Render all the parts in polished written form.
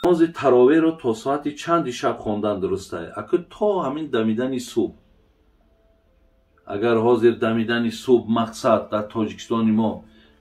намози таровеҳро то соати чанди шаб хондан дурустае? Аку то ҳамин дамидани субҳ. агар ҳозир дамидани субҳ мақсад дар тоҷикистони мо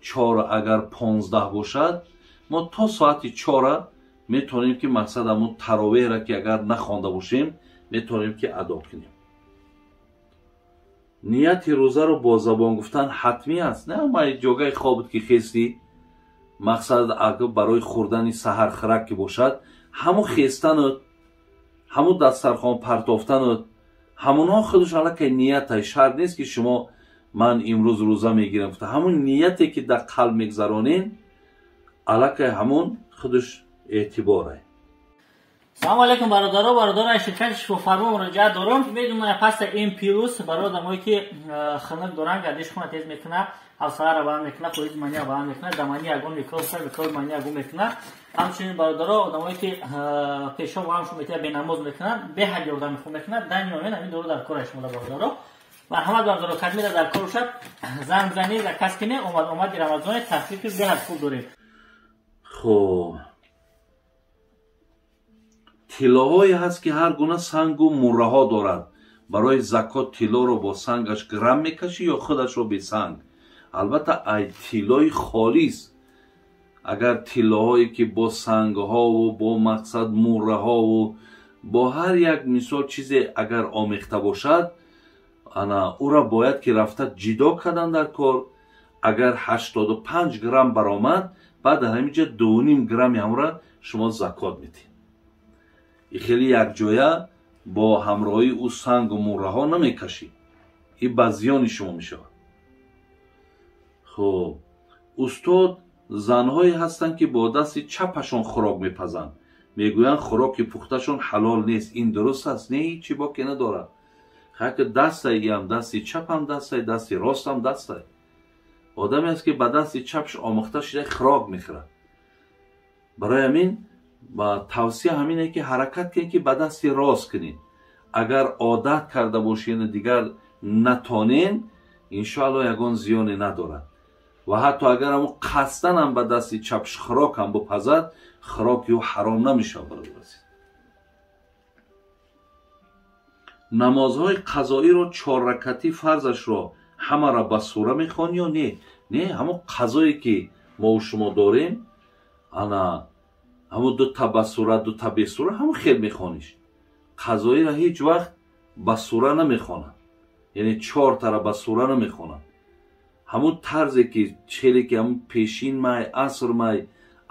4 агар 15 бошад, мо то соати 4 метавонем ки мақсад ҳамун таровеҳро ки агар нахонда бошем метавонем ки адо кунем. нияти рӯзаро бо забон гуфтан ҳатмӣ аст. не май ҷогаи хобут ки хести мақсад агар барои хӯрдани саҳар хӯрак ки бошад, ҳамун хестанут, ҳамун дастархон партофтанут, ҳамунҳо худаш аллакай ниятае. шарт нест ки шумо ман имрӯз рӯза мегирам. ҳамун нияте ки дар қалб мегзаронен аллакай ҳамун худаш эътиборае. салому алайкум бародаро, бародарои ширкати шифофармо муроҷиат дорам. Медумам паста М+ барои одамое ки хунук доранд, гардишшона тез мекунад, ҳавсала раванд мекунад, хориҷи мания баланд мекунад, дамани ягон микроб мания ягон мекунад. ҳамчунин бародаро одамое ки пешоб ҳамшон метавонад бенамоз мекунад, беҳад ёрдам мекунад, дани номен ҳамин дору дар кораи шумо бародаро. марҳамат бародаро, кадмира дар кор бошад, занг занӣ дар каски не омади рамазони таҳқиқи беҳад хуб дорем. хуб, тиллоҳое ҳаст ки ҳар гуна сангу мурраҳо дорад. барои закот тиллоро бо сангаш грам мекашӣ ё худашро бесанг? албатта ай тиллои холис. агар тиллоҳое ки бо сангҳову бо мақсад мурраҳову бо ҳар як мисол чизе агар омехта бошад, ана ура бояд ки рафта ҷидо кардан дар кор. агар 85 грамм баромад, баъд дар ҳаминҷа 2.5 грамми ҳамра шумо закот медиҳед. и хеле якҷоя бо ҳамроҳии ӯ сангу мурраҳо намекашӣ. и ба зиёни шумо мешавад. хуб, устод занҳое ҳастанд ки бо дасти чапашон хӯрок мепазанд. мегӯянд хӯроки пухташон ҳалол нест. ин дуруст аст? не, ҳеҷ чӣ боке надорад. хаки дастае, ям дасти чапам дастае, дасти ростам дастае. одаме аст ки ба дасти чапш омӯхта шуда хӯрок мехӯрад. барои ҳамин ба тавсия ҳамине ки ҳаракат кунед ки ба дасти рост кунед. агар одат карда бошед дигар натонен, иншоалло ягон зиёне надорад. ва ҳатто агар ҳамун қасдан ҳам ба дасти чапш хӯрок ҳам бипазад, хӯроки ӯ ҳаром намешавад. намозҳои қазоиро 4 ракъати фарзашро ҳамаро ба сура мехонӣ ё не? не, ҳамун қазое ки мо шумо дорем, ана ҳамун 2 та ба сура 2 та бесура, ҳамун хел мехониш. қазоиро ҳеҷ вақт ба сура намехонад, яъне 4 тара ба сура намехонад. ҳамун тарзе ки челе ки ҳамун пешин май аср май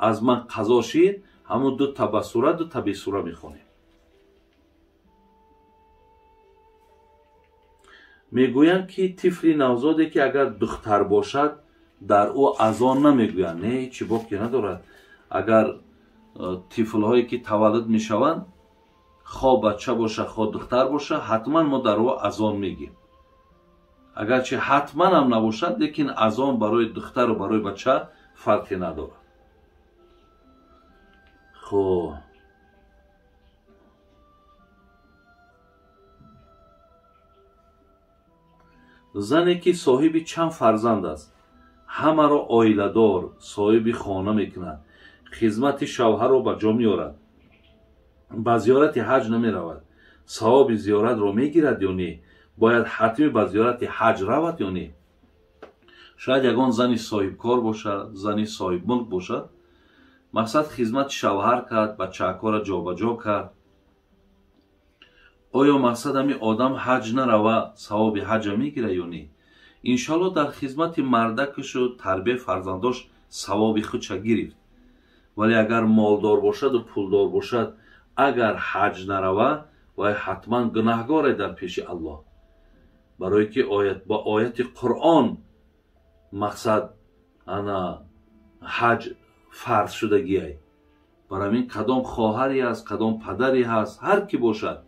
аз ман қазо шид, ҳамун 2 та ба сура 2 та бесура мехонем. мегӯянд ки тифли навзоде ки агар духтар бошад дар ӯ азон намегӯянд. не, ҳеҷ чӣ боки надорад. агар тифлҳое ки таваллуд мешаванд, хоҳ бача боша хоҳ духтар боша, ҳатман мо дар ӯ азон мегӯем. агарчи ҳатман ҳам набошад, лекин азон барои духтару барои бача фарқе надорад. хуб, зане ки соҳиби чанд фарзанд аст, ҳамаро оиладор, соҳиби хона мекунад, хизмати шавҳарро ба ҷо меорад, ба зиёрати ҳаҷ намеравад, савоби зиёратро мегирад ё не? бояд ҳатмӣ ба зиёрати ҳаҷ равад ё не? шояд ягон зани соҳибкор бошад, зани соҳибмулк бошад, мақсад хизмати шавҳар кард, бачаакора ҷобаҷо кард. оё мақсад ҳамин одам ҳаҷ нарава, савоби ҳаҷа мегира ё не? иншоалло дар хизмати мардакашу тарбияи фарзандош савоби худша гирифт. вале агар молдор бошаду пулдор бошад, агар ҳаҷ нарава, вай ҳатман гунаҳгоре дар пеши аллоҳ. барое ки ба ояти қуръон мақсад ана ҳаҷ фарз шудагиай. барои ҳамин кадом хоҳаре ҳаст, кадом падаре ҳаст, ҳар ки бошад,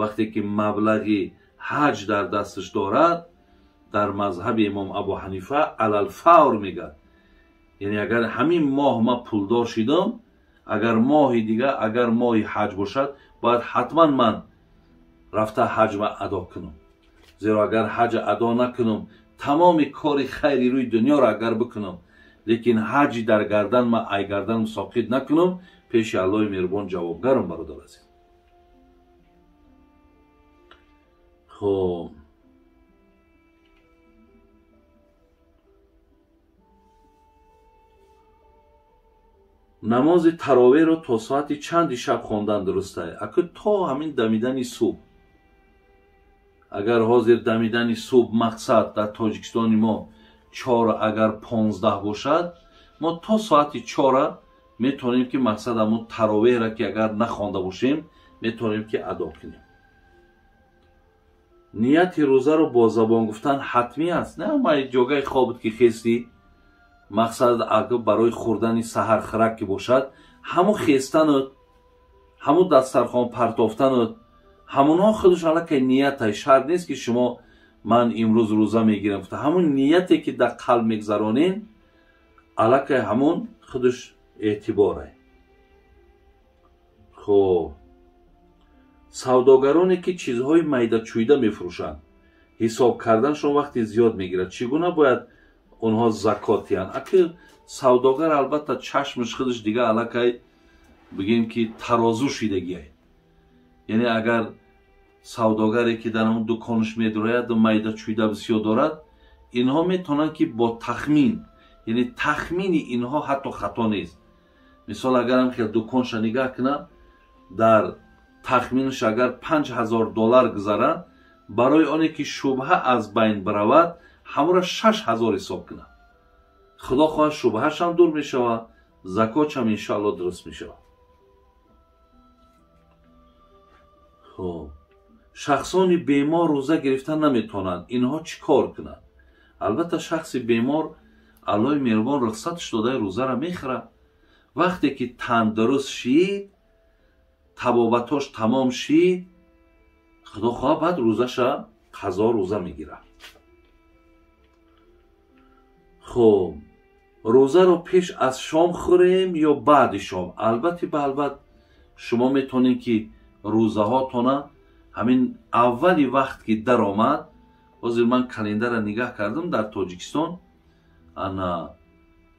вақте ки маблағи ҳаҷ дар дасташ дорад, дар мазҳаби имом абу ҳанифа алалфавр мегӯяд. яъне агар ҳамин моҳ ман пулдор шидам, агар моҳи дигар, агар моҳи ҳаҷ бошад, бояд ҳатман ман рафта ҳаҷ ва адо кунам. зеро агар ҳаҷа адо накунам, تمام کار خیری روی دنیا را اگر بکنم لیکن حج در گردن ما ای گردن ساقط نکنم، پیش الله مهربان جوابگرم برادر عزیز. خب نماز تراویح رو تا ساعت چند شب خواندن درسته؟ اگه تا همین دمیدن صبح، اگر حاضر دمیدن صبح مقصد در تاجیکستان ما 4 اگر 15 باشد، ما تا ساعت 4 میتونیم که مقصد همون تراویح را که اگر نخوانده باشیم میتونیم که ادا کنیم. نیت روزه رو با زبان گفتن حتمی است. نه ما جاگه خوابت که خستی، مقصد اگر برای خوردن سحر خرک که باشد، همون خستن، همون دسترخوان پرتافتن، همونها خودش علاقه نیت های شرط نیست که شما من امروز روزه میگیرم. همون نیتی که در قلب میگذرانین علاقه همون خودش اعتباره. خب سوداگرانی که چیزهای میده چویده میفروشند، حساب کردنشون وقتی زیاد میگیرد، چگونه باید اونها زکات یان؟ اگه سوداگر البته چشمش خودش دیگه علاقه بگیم که ترازو شیدگیه، یعنی اگر سوداگری که در اون دکانش میدراید و میده چویده بسیار دارد، اینها میتونن که با تخمین، یعنی تخمین اینها حتی خطا نیست. مثال اگر هم که دکانش نگاه کنه، در تخمینش اگر $5000 گذاره، برای آنه که شبهه از بین برود همه را 6000 حساب کنه. خدا خواه شبهش هم دور میشود، زکات هم انشاءالله درست میشود. خب شخصانی بیمار روزه گرفتن نمیتونند، اینها چی کار کنند؟ البته شخص بیمار الله مهربان رخصتش داده روزه را میخوره. وقتی که تندرست شید، طبابتاش تمام شید، خدا خواه بعد روزش قضا روزه میگیره. خب روزه رو پیش از شام خوریم یا بعد شام؟ البته به البته شما میتونید که روزه هاتونه همین اولی وقت که در آمد، حاضر من کلندر را نگاه کردم در تاجیکستان انا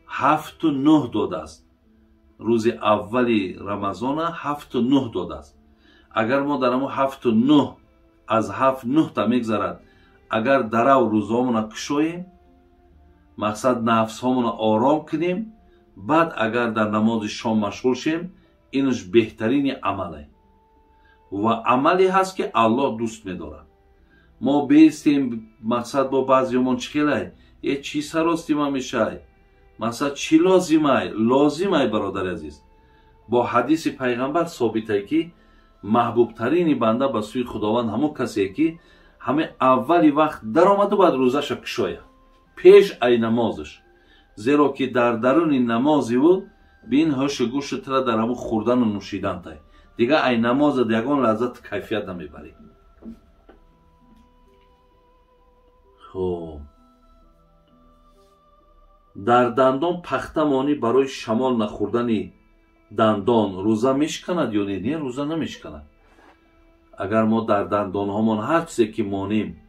7 و 9 داده است. روز اولی رمضان 7 و 9 داده است. اگر ما در همون 7 و 9 از 7 9 تا میگذرد، اگر در او روزامون کشویم، مقصد نفس همون آرام کنیم، بعد اگر در نماز شام مشغول شیم، اینش بهترین عمله و عملی هست که الله دوست می‌داره. ما بیستیم مقصد با بعضیمون چخیله یه چی سراستیم همیشه، مقصد چی لازمه؟ لازمه برادر عزیز، با حدیث پیغمبر ثابته که محبوب ترین بنده به سوی خداوند همون کسی که همه اولی وقت در آمد و بعد روزش کشایه پیش ای نمازش، زیرا که در درون نمازی بود بین هوش گوش تر در همون خوردن و نوشیدن تای دیگه ای نماز دیگان لذت کیفیت نمیبری. خب در دندان پخته مانی برای شمال نخوردن دندان روزه میشکند یا نه؟ روزه نمیشکند. اگر ما در دندان همان هر چیزی که مانیم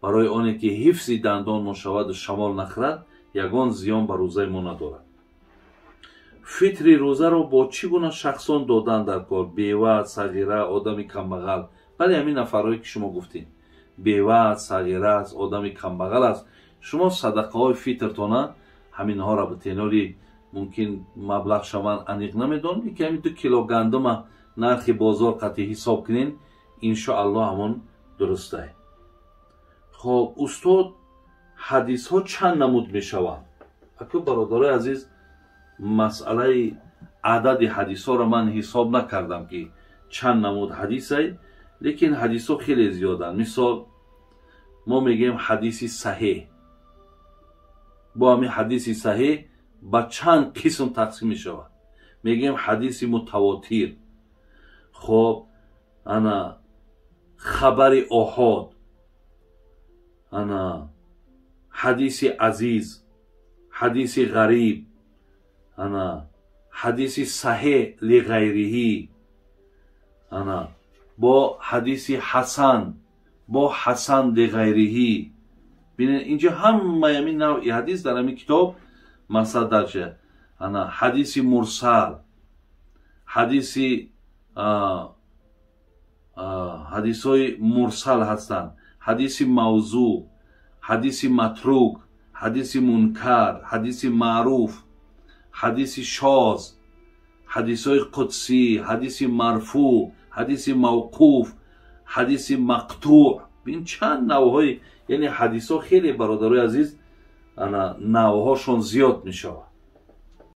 برای آنه که حفظ دندان ما شود شمال نخورد، یگان زیان بر روزه ما ندارد. فطر روزه را با چی گونه شخصان دادن در کار؟ بیوه، صغیره، آدم کمبغل. بله همین نفرهایی که شما گفتین، بیوه، صغیره است، آدم کمبغل است، شما صدقه های فطرتانه همین ها را بتینوری ممکن مبلغ شما انیق نمیدون که همین 2 کیلو گندم نرخ بازار قطعی حساب کنین، انشاءالله همون درسته. خب استاد حدیث ها چند نمود می شوند؟ اکو برادر عزیز مسئله عدد حدیث ها را من حساب نکردم که چند نمود حدیث هست، لیکن حدیث ها خیلی زیادن. مثال ما میگیم حدیث صحیح، با همین حدیث صحیح با چند قسم تقسیم می شود. میگیم حدیث متواتر، خب انا خبر احاد، انا حدیث عزیز، حدیث غریب، انا حدیث صحیح لغیره، انا با حدیث حسن، با حسن لغیره، ببینید اینجا همه همین نوع حدیث در همین کتاب مثلا درجه حدیث مرسل، حدیث های مرسل هستند، حدیث موضوع، حدیث متروک، حدیث منکر، حدیث معروف، حدیث شاذ، حدیث های قدسی، حدیث مرفوع، حدیث موقوف، حدیث مقطوع. ببین چند نوعهای، یعنی حدیث ها خیلی برادرای عزیز نوعهاشون زیاد می شود.